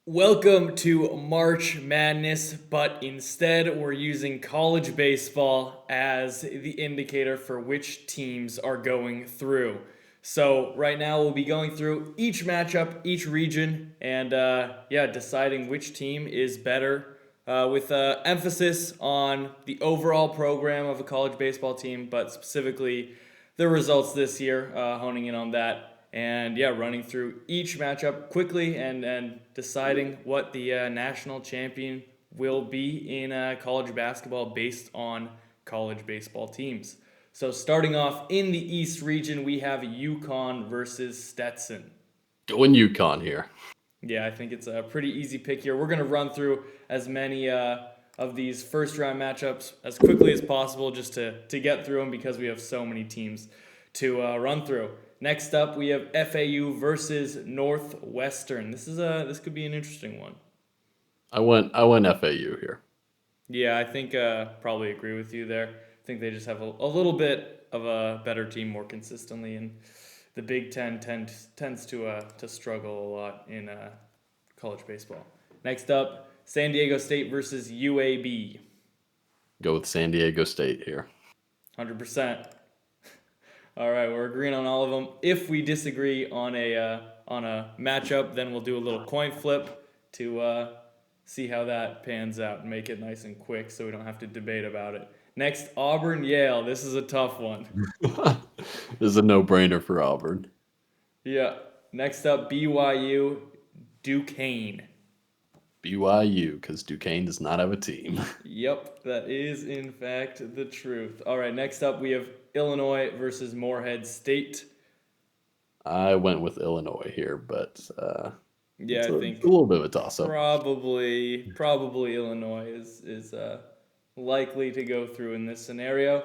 Welcome to March Madness, but instead we're using college baseball as the indicator for which teams are going through. So, right now we'll be going through each matchup, each region, and deciding which team is better with emphasis on the overall program of a college baseball team, but specifically the results this year, honing in on that and running through each matchup quickly and deciding what the national champion will be in college basketball based on college baseball teams. So starting off in the East region, we have UConn versus Stetson. Going UConn here. Yeah, I think it's a pretty easy pick here. We're going to run through as many of these first round matchups as quickly as possible just to get through them because we have so many teams to run through. Next up, we have FAU versus Northwestern. This could be an interesting one. I went FAU here. Yeah, I think probably agree with you there. I think they just have a little bit of a better team more consistently, and the Big Ten tends to struggle a lot in college baseball. Next up, San Diego State versus UAB. Go with San Diego State here. 100%. All right, we're agreeing on all of them. If we disagree on a matchup, then we'll do a little coin flip to see how that pans out and make it nice and quick, so we don't have to debate about it. Next, Auburn Yale. This is a tough one. This is a no-brainer for Auburn. Yeah. Next up, BYU Duquesne. BYU, because Duquesne does not have a team. Yep, that is in fact the truth. All right, next up we have Illinois versus Morehead State. I went with Illinois here, but Yeah, it's I a, think it's a little bit of a toss-up. probably Illinois is likely to go through in this scenario.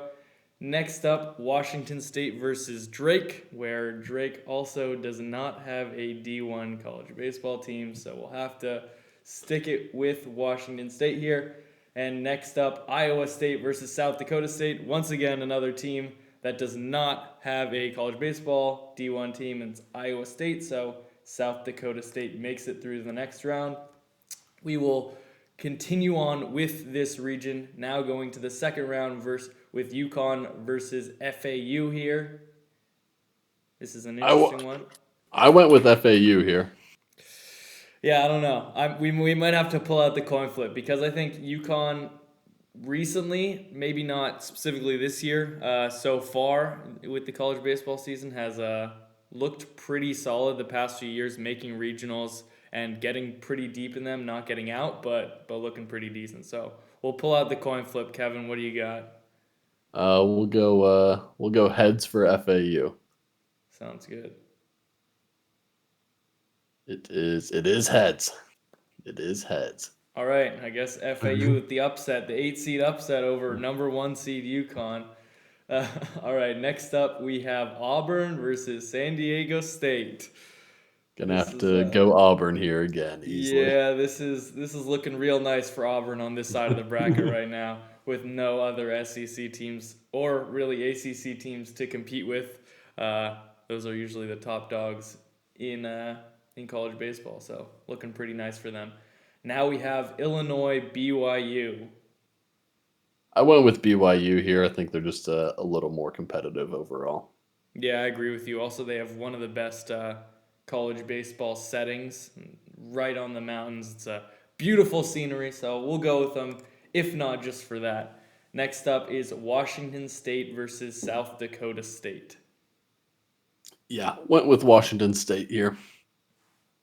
Next up, Washington State versus Drake, where Drake also does not have a D1 college baseball team, so we'll have to stick it with Washington State here. And next up, Iowa State versus South Dakota State. Once again, another team that does not have a college baseball D1 team, and it's Iowa State, so South Dakota State makes it through the next round. We will continue on with this region, now going to the second round with UConn versus FAU here. This is an interesting one. I went with FAU here. Yeah, I don't know. We might have to pull out the coin flip because I think UConn recently, maybe not specifically this year, so far with the college baseball season has looked pretty solid the past few years, making regionals and getting pretty deep in them, not getting out, but looking pretty decent. So we'll pull out the coin flip. Kevin, what do you got? We'll go heads for FAU. Sounds good. It is heads. It is heads. All right, I guess FAU with the upset, the 8 seed upset over number 1 seed UConn. All right, next up we have Auburn versus San Diego State. Gonna This have is to go Auburn here again, easily. yeah, this is looking real nice for Auburn on this side of the bracket right now, with no other SEC teams or really ACC teams to compete with. Those are usually the top dogs in college baseball, so looking pretty nice for them. Now we have Illinois BYU. I went with BYU here. I think they're just a little more competitive overall. Yeah, I agree with you. Also, they have one of the best college baseball settings right on the mountains. It's a beautiful scenery, so we'll go with them, if not just for that. Next up is Washington State versus South Dakota State. Yeah, went with Washington State here.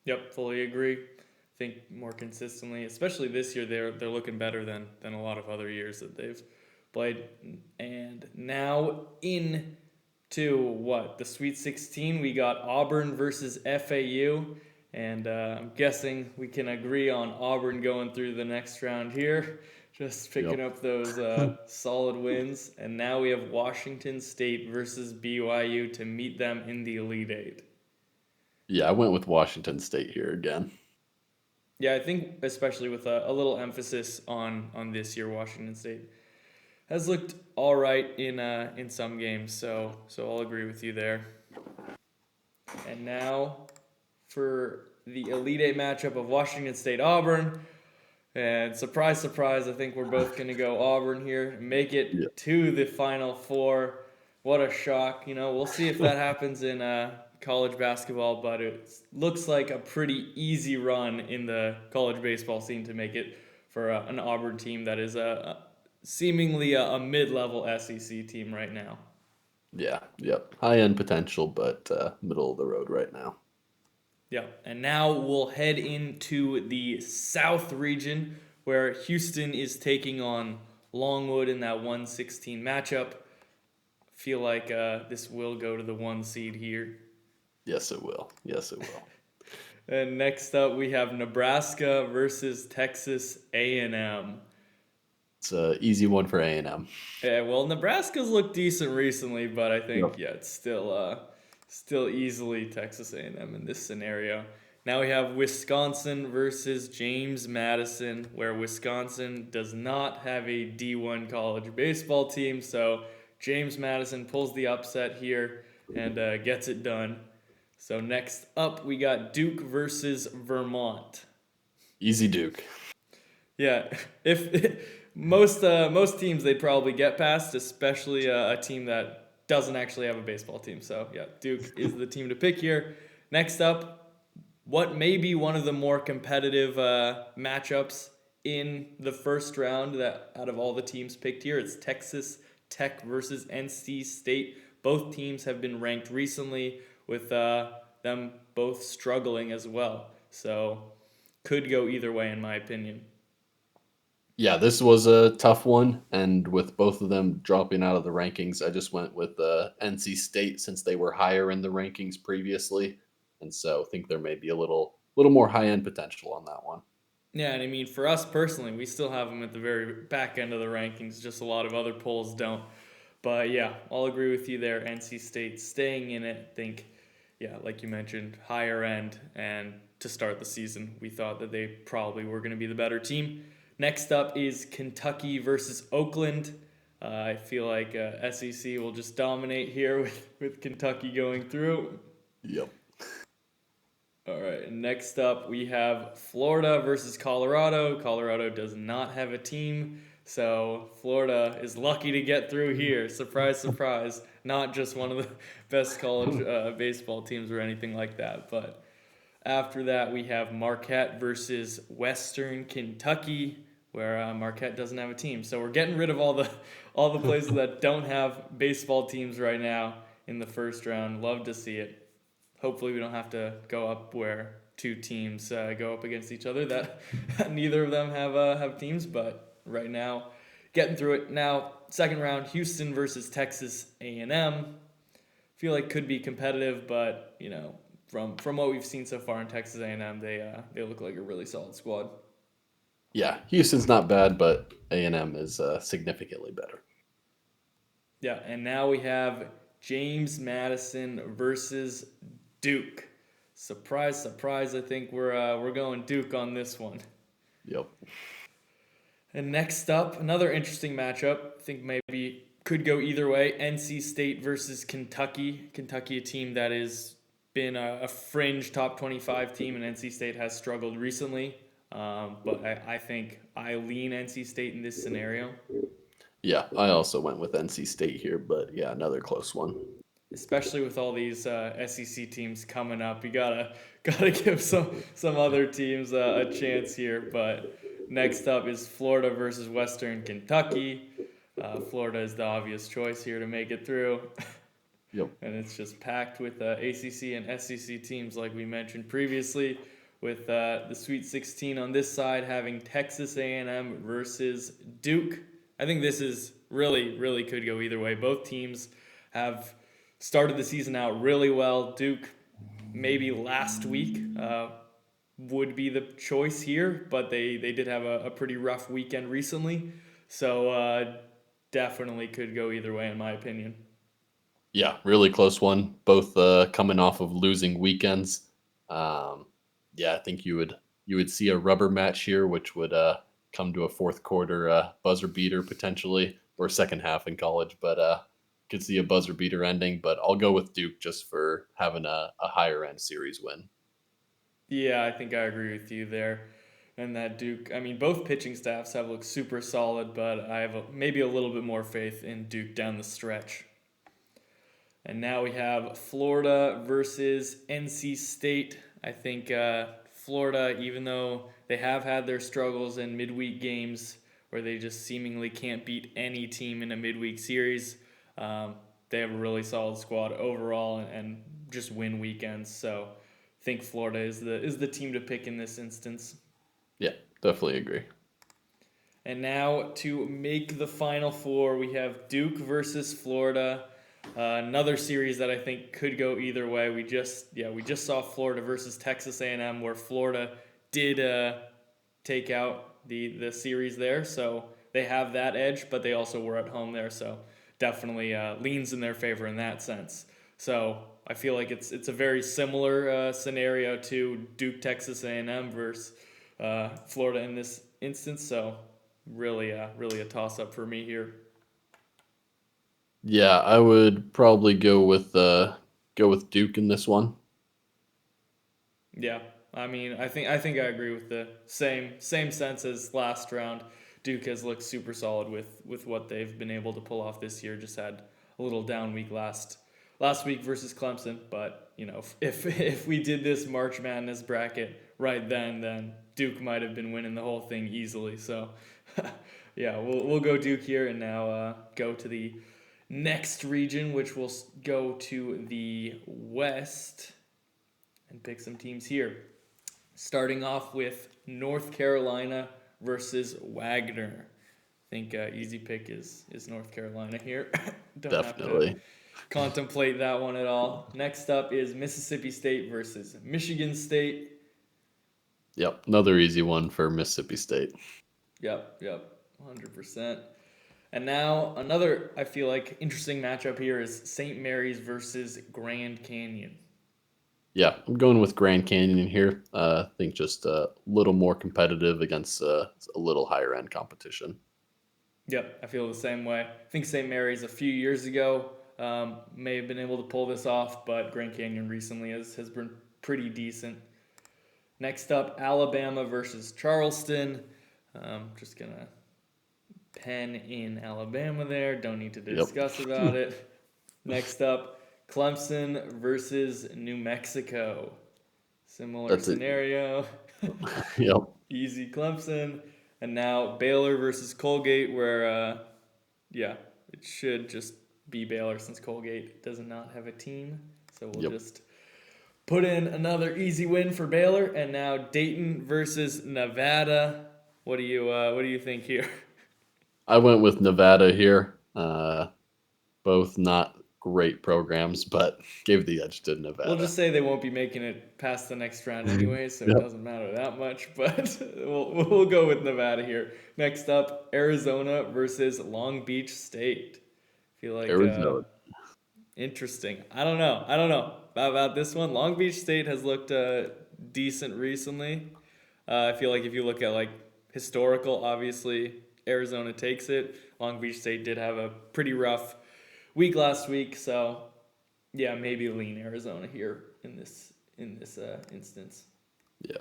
Yep, fully agree. I think more consistently, especially this year, they're looking better than a lot of other years that they've played. And now into what the Sweet 16, we got Auburn versus FAU, and I'm guessing we can agree on Auburn going through the next round here, just picking Yep. up those solid wins. And now we have Washington State versus BYU to meet them in the Elite Eight. Yeah, I went with Washington State here again. Yeah, I think especially with a little emphasis on this year, Washington State has looked all right in some games. So I'll agree with you there. And now for the Elite Eight matchup of Washington State Auburn. And surprise, surprise, I think we're both going to go Auburn here, make Yeah. it to the Final Four. What a shock. We'll see if that happens in college basketball, but it looks like a pretty easy run in the college baseball scene to make it for an Auburn team that is seemingly a mid-level SEC team right now. Yeah. Yep. High end potential, but middle of the road right now. Yeah, and now we'll head into the South region where Houston is taking on Longwood in that 116 matchup. Feel like this will go to the 1 seed here. Yes, it will. Yes, it will. And next up, we have Nebraska versus Texas A&M. It's an easy one for A&M. Yeah, well, Nebraska's looked decent recently, but I think it's still easily Texas A&M in this scenario. Now we have Wisconsin versus James Madison, where Wisconsin does not have a D1 college baseball team, so James Madison pulls the upset here and gets it done. So next up, we got Duke versus Vermont. Easy Duke. Yeah, if most teams they'd probably get past, especially a team that doesn't actually have a baseball team. So yeah, Duke is the team to pick here. Next up, what may be one of the more competitive matchups in the first round that out of all the teams picked here, it's Texas Tech versus NC State. Both teams have been ranked recently with them both struggling as well. So could go either way in my opinion. Yeah, this was a tough one, and with both of them dropping out of the rankings, I just went with NC State since they were higher in the rankings previously, and so think there may be a little more high end potential on that one. Yeah, and I mean, for us personally, we still have them at the very back end of the rankings. Just a lot of other polls don't. But yeah, I'll agree with you there. NC State staying in it. Think, yeah, like you mentioned, higher end. And to start the season, we thought that they probably were going to be the better team. Next up is Kentucky versus Oakland. I feel like SEC will just dominate here with Kentucky going through. Yep. All right, and next up we have Florida versus Colorado. Colorado does not have a team, so Florida is lucky to get through here. Surprise, surprise. Not just one of the best college baseball teams or anything like that. But after that, we have Marquette versus Western Kentucky, where Marquette doesn't have a team. So we're getting rid of all the places that don't have baseball teams right now in the first round. Love to see it. Hopefully we don't have to go up where two teams go up against each other that neither of them have teams, but right now getting through it. Now second round, Houston versus Texas A&M. Feel like could be competitive, but from what we've seen so far in Texas A&M, they look like a really solid squad. Yeah, Houston's not bad, but A&M is significantly better. Yeah, and now we have James Madison versus Duke. Surprise, surprise! I think we're going Duke on this one. Yep. And next up, another interesting matchup. I think maybe could go either way. NC State versus Kentucky. Kentucky, a team that has been a fringe top 25 team, and NC State has struggled recently. But I think I lean NC State in this scenario. Yeah, I also went with NC State here, but yeah, another close one. Especially with all these SEC teams coming up, you gotta give some other teams a chance here. But next up is Florida versus Western Kentucky. Florida is the obvious choice here to make it through. Yep. And it's just packed with ACC and SEC teams, like we mentioned previously, with the Sweet 16 on this side having Texas A&M versus Duke. I think this is really could go either way. Both teams have started the season out really well. Duke, maybe last week, would be the choice here, but they did have a pretty rough weekend recently. So definitely could go either way, in my opinion. Yeah, really close one. Both coming off of losing weekends. Yeah, I think you would see a rubber match here, which would come to a fourth quarter buzzer beater potentially, or second half in college, but could see a buzzer beater ending. But I'll go with Duke just for having a higher end series win. Yeah, I think I agree with you there. And that Duke, I mean, both pitching staffs have looked super solid, but I have maybe a little bit more faith in Duke down the stretch. And now we have Florida versus NC State. I think Florida, even though they have had their struggles in midweek games where they just seemingly can't beat any team in a midweek series, um, they have a really solid squad overall and just win weekends. So I think Florida is the team to pick in this instance. Yeah, definitely agree. And now to make the Final Four, we have Duke versus Florida. Another series that I think could go either way. We just saw Florida versus Texas A&M, where Florida did take out the series there, so they have that edge, but they also were at home there, so definitely leans in their favor in that sense. So I feel like it's a very similar scenario to Duke Texas A&M versus Florida in this instance. So really a toss up for me here. Yeah, I would probably go with Duke in this one. Yeah, I mean, I think I agree with the same sense as last round. Duke has looked super solid with what they've been able to pull off this year. Just had a little down week last week versus Clemson, but if we did this March Madness bracket right then Duke might have been winning the whole thing easily. So yeah, we'll go Duke here and now go to the next region, which will go to the West and pick some teams here. Starting off with North Carolina versus Wagner. I think easy pick is North Carolina here. Don't have to Definitely. contemplate that one at all. Next up is Mississippi State versus Michigan State. Yep, another easy one for Mississippi State. Yep, 100%. And now another I feel like interesting matchup here is St. Mary's versus Grand Canyon. Yeah, I'm going with Grand Canyon here. I think just a little more competitive against a little higher end competition. Yep, I feel the same way. I think St. Mary's a few years ago may have been able to pull this off, but Grand Canyon recently has been pretty decent. Next up, Alabama versus Charleston. Just gonna pen in Alabama there. Don't need to Yep. discuss about it. Next up, Clemson versus New Mexico. Similar That's it. scenario. Yep. Easy Clemson. And now Baylor versus Colgate, where, yeah, it should just be Baylor since Colgate does not have a team. So we'll Yep. just put in another easy win for Baylor. And now Dayton versus Nevada. What do you think here? I went with Nevada here. Both not great programs, but gave the edge to We'll Nevada. just say they won't be making it past the next round anyway, so it Yep. doesn't matter that much. But we'll go with Nevada here. Next up, Arizona versus Long Beach State. Feel like Arizona. interesting. I don't know about this one. Long Beach State has looked decent recently. I feel like if you look at like historical, obviously Arizona takes it. Long Beach State did have a pretty rough week last week, so yeah, maybe lean Arizona here in this instance. Yeah.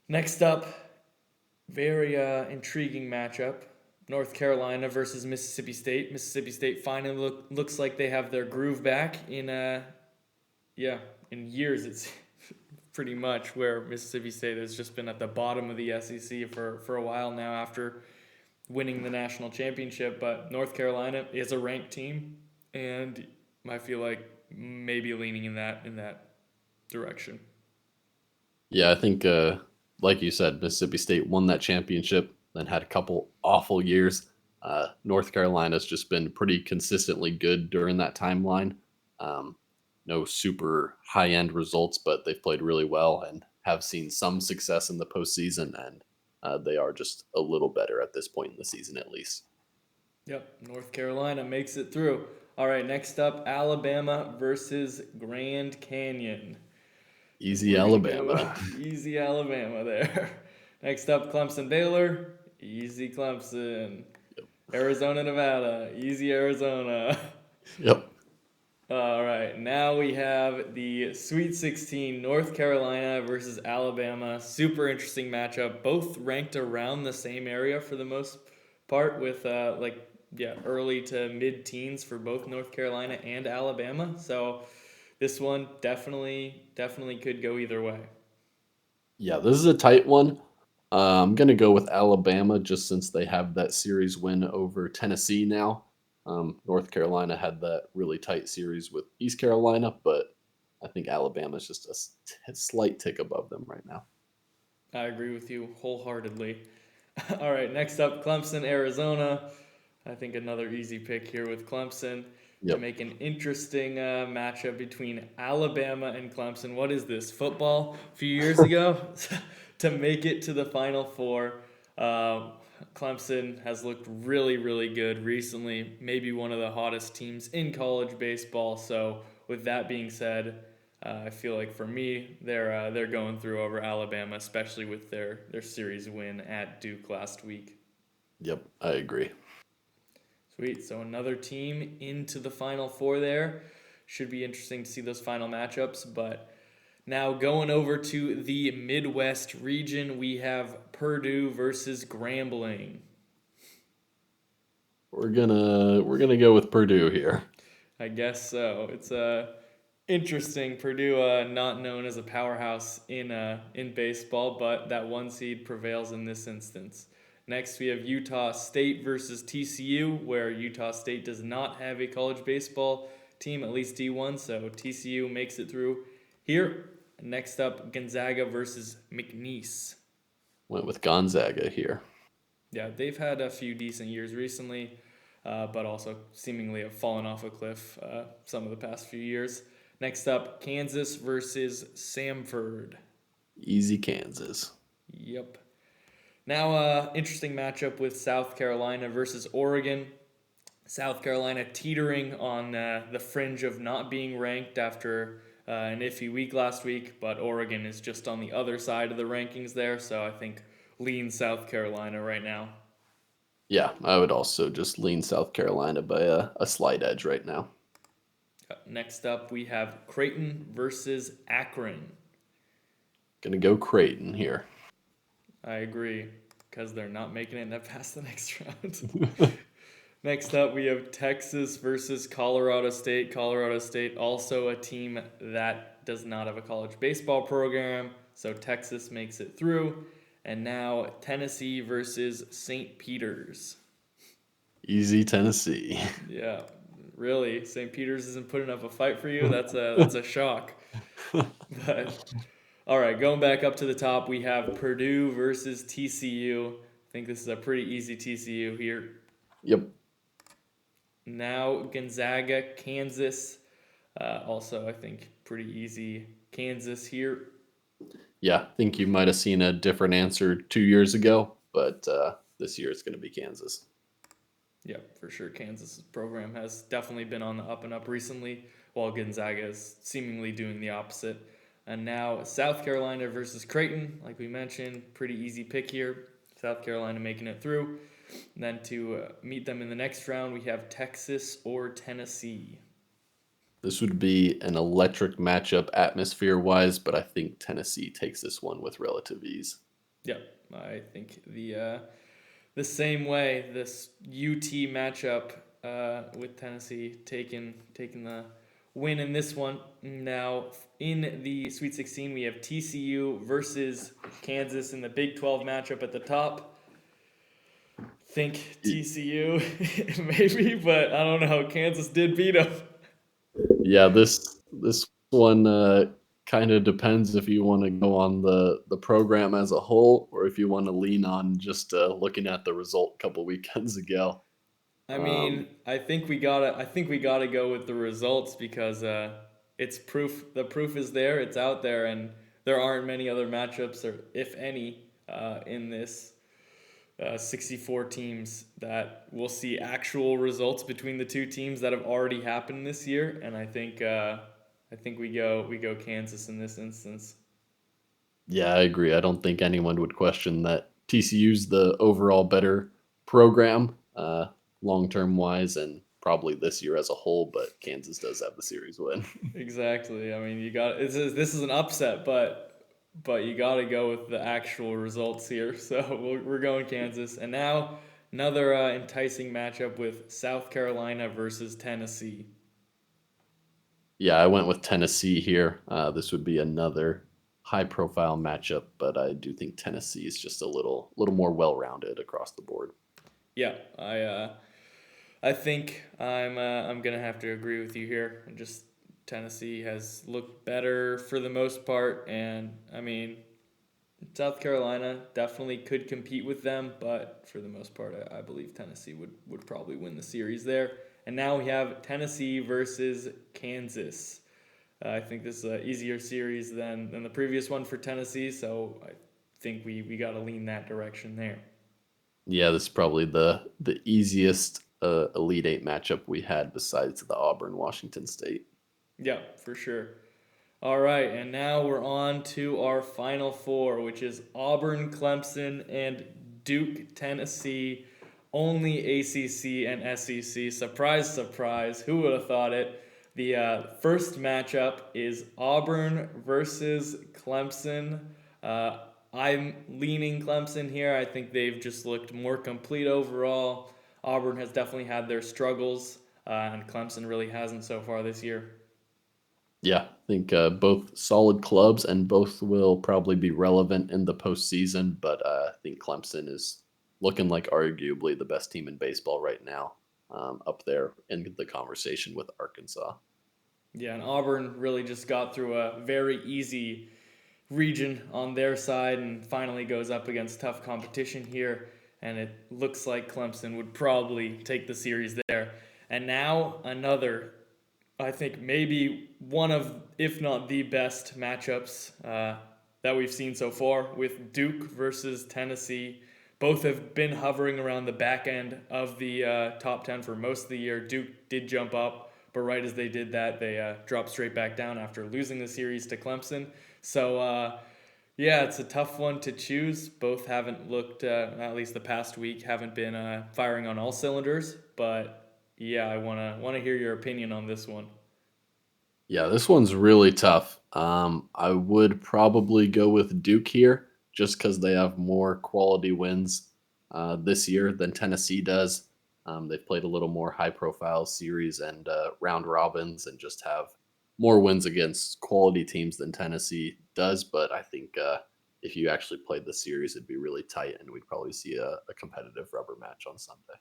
Next up, very intriguing matchup. North Carolina versus Mississippi State. Mississippi State finally looks like they have their groove back in years. It's pretty much where Mississippi State has just been at the bottom of the SEC for a while now after winning the national championship. But North Carolina is a ranked team, and I feel like maybe leaning in that direction. Yeah, I think like you said, Mississippi State won that championship, then had a couple awful years. North Carolina's just been pretty consistently good during that timeline. Um, no super high end results, but they've played really well and have seen some success in the postseason, and they are just a little better at this point in the season, at least. Yep, North Carolina makes it through. All right, next up, Alabama versus Grand Canyon. Easy We're gonna go Alabama. easy Alabama there. Next up, Clemson Baylor. Easy Clemson. Arizona Nevada. Easy Arizona. Yep. All right, now we have the Sweet 16, North Carolina versus Alabama. Super interesting matchup. Both ranked around the same area for the most part, with early to mid teens for both North Carolina and Alabama. So this one definitely could go either way. Yeah, this is a tight one. I'm going to go with Alabama just since they have that series win over Tennessee now. North Carolina had that really tight series with East Carolina, but I think Alabama's just a slight tick above them right now. I agree with you wholeheartedly. All right, next up, Clemson, Arizona. I think another easy pick here with Clemson to Yep. make an interesting matchup between Alabama and Clemson. What is this, football? A few years ago to make it to the Final Four. Clemson has looked really good recently, maybe one of the hottest teams in college baseball. So, with that being said, I feel like for me, they're going through over Alabama, especially with their series win at Duke last week. Yep, I agree. Sweet. So another team into the Final Four there. Should be interesting to see those final matchups. But now going over to the Midwest region, we have Purdue versus Grambling. We're gonna go with Purdue here. I guess so. It's interesting. Purdue, not known as a powerhouse in baseball, but that one seed prevails in this instance. Next, we have Utah State versus TCU, where Utah State does not have a college baseball team, at least D1, so TCU makes it through here. Next up, Gonzaga versus McNeese. Went with Gonzaga here. Yeah, they've had a few decent years recently, but also seemingly have fallen off a cliff some of the past few years. Next up, Kansas versus Samford. Easy Kansas. Yep. Now, interesting matchup with South Carolina versus Oregon. South Carolina teetering on the fringe of not being ranked after an iffy week last week, but Oregon is just on the other side of the rankings there, so I think lean South Carolina right now. Yeah, I would also just lean South Carolina by a slight edge right now. Next up, we have Creighton versus Akron. Gonna go Creighton here. I agree, because they're not making it past the next round. Next up, we have Texas versus Colorado State. Colorado State, also a team that does not have a college baseball program, so Texas makes it through. And now Tennessee versus St. Peter's. Easy Tennessee. Yeah, really, St. Peter's isn't putting up a fight for you. That's a shock. But all right, going back up to the top, we have Purdue versus TCU. I think this is a pretty easy TCU here. Yep. Now Gonzaga, Kansas. Also, I think pretty easy Kansas here. Yeah, I think you might have seen a different answer 2 years ago, but this year it's going to be Kansas. Yep, for sure. Kansas' program has definitely been on the up and up recently, while Gonzaga is seemingly doing the opposite. And now South Carolina versus Creighton, like we mentioned, pretty easy pick here. South Carolina making it through. And then to meet them in the next round, we have Texas or Tennessee. This would be an electric matchup atmosphere-wise, but I think Tennessee takes this one with relative ease. Yep, I think the same way. This UT matchup with Tennessee taking the win in this one. Now in the Sweet 16, we have TCU versus Kansas in the Big 12 matchup at the top. Think TCU maybe, but I don't know. Kansas did beat them. Yeah, this one kind of depends if you want to go on the program as a whole or if you want to lean on just looking at the result a couple weekends ago. I mean, I think we gotta go with the results because it's proof. The proof is there. It's out there, and there aren't many other matchups, or if any, in this 64 teams that we'll see actual results between the two teams that have already happened this year. And I think we go Kansas in this instance. Yeah, I agree. I don't think anyone would question that TCU's the overall better program, long-term wise, and probably this year as a whole, but Kansas does have the series win. Exactly. I mean, this is an upset, but you got to go with the actual results here. So we're going Kansas, and now another enticing matchup with South Carolina versus Tennessee. Yeah, I went with Tennessee here. This would be another high-profile matchup, but I do think Tennessee is just a little more well-rounded across the board. Yeah, I think I'm gonna have to agree with you here. Just Tennessee has looked better for the most part, and I mean South Carolina definitely could compete with them, but for the most part, I believe Tennessee would probably win the series there. And now we have Tennessee versus Kansas. I think this is an easier series than the previous one for Tennessee, so I think we got to lean that direction there. Yeah, this is probably the easiest Elite Eight matchup we had besides the Auburn Washington State. Yeah, for sure. All right, and now we're on to our final four, which is Auburn, Clemson, and Duke, Tennessee. Only ACC and SEC. Surprise, surprise. Who would have thought it? The first matchup is Auburn versus Clemson. Uh, I'm leaning Clemson here. I think they've just looked more complete overall. Auburn has definitely had their struggles, and Clemson really hasn't so far this year. Yeah, I think both solid clubs and both will probably be relevant in the postseason, but I think Clemson is looking like arguably the best team in baseball right now, up there in the conversation with Arkansas. Yeah, and Auburn really just got through a very easy region on their side and finally goes up against tough competition here. And it looks like Clemson would probably take the series there. And now another, I think maybe one of, if not the best matchups that we've seen so far with Duke versus Tennessee. Both have been hovering around the back end of the top 10 for most of the year. Duke did jump up, but right as they did that, they dropped straight back down after losing the series to Clemson. So, yeah, it's a tough one to choose. Both haven't looked, at least the past week, haven't been firing on all cylinders. But yeah, I wanna hear your opinion on this one. Yeah, this one's really tough. I would probably go with Duke here just because they have more quality wins this year than Tennessee does. They've played a little more high profile series and round robins and just have more wins against quality teams than Tennessee does. But I think if you actually played the series, it'd be really tight and we'd probably see a competitive rubber match on Sunday.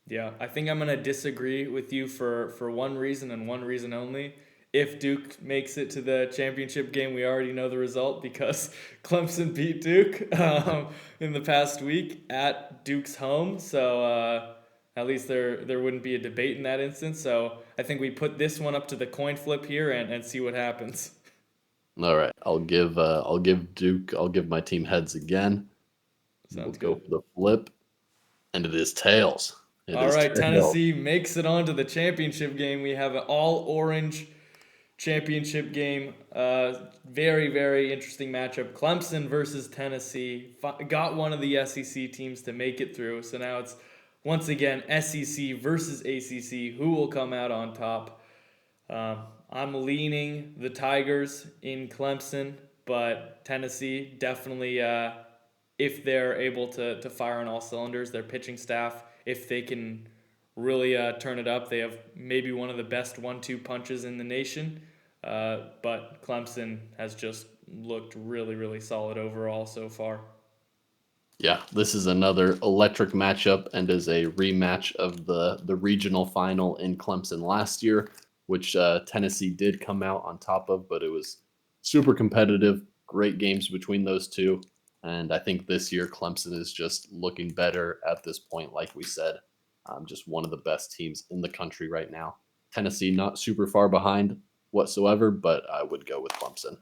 Yeah, I think I'm gonna disagree with you for one reason and one reason only. If Duke makes it to the championship game, we already know the result because Clemson beat Duke in the past week at Duke's home. So at least there wouldn't be a debate in that instance. So I think we put this one up to the coin flip here and see what happens. All right, I'll give Duke. I'll give my team heads again. We'll Sounds go good. for the flip, and it is tails. It All is right, tails. Tennessee makes it on to the championship game. We have an all orange championship game. Very, very interesting matchup. Clemson versus Tennessee. Got one of the SEC teams to make it through. So now it's once again SEC versus ACC. Who will come out on top? I'm leaning the Tigers in Clemson, but Tennessee definitely, if they're able to fire on all cylinders, their pitching staff, if they can really turn it up, they have maybe one of the best 1-2 punches in the nation. But Clemson has just looked really, really solid overall so far. Yeah, this is another electric matchup and is a rematch of the regional final in Clemson last year, which Tennessee did come out on top of, but it was super competitive. Great games between those two, and I think this year Clemson is just looking better at this point. Like we said, just one of the best teams in the country right now. Tennessee not super far behind whatsoever, but I would go with Clemson.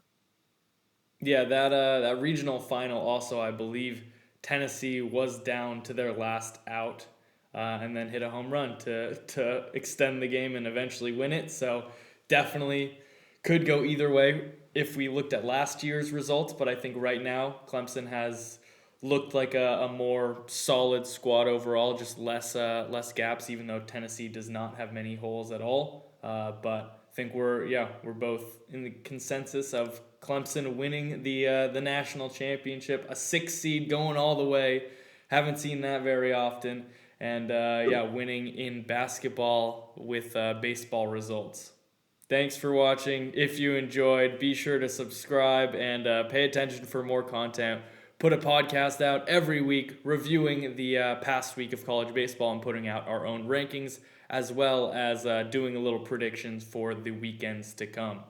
Yeah, that regional final also, I believe Tennessee was down to their last out, and then hit a home run to extend the game and eventually win it. So definitely could go either way if we looked at last year's results. But I think right now Clemson has looked like a more solid squad overall, just less gaps, even though Tennessee does not have many holes at all. But I think we're both in the consensus of Clemson winning the national championship, a 6 seed going all the way. Haven't seen that very often, and winning in basketball with baseball results. Thanks for watching. If you enjoyed, be sure to subscribe and pay attention for more content. Put a podcast out every week reviewing the past week of college baseball and putting out our own rankings, as well as doing a little predictions for the weekends to come.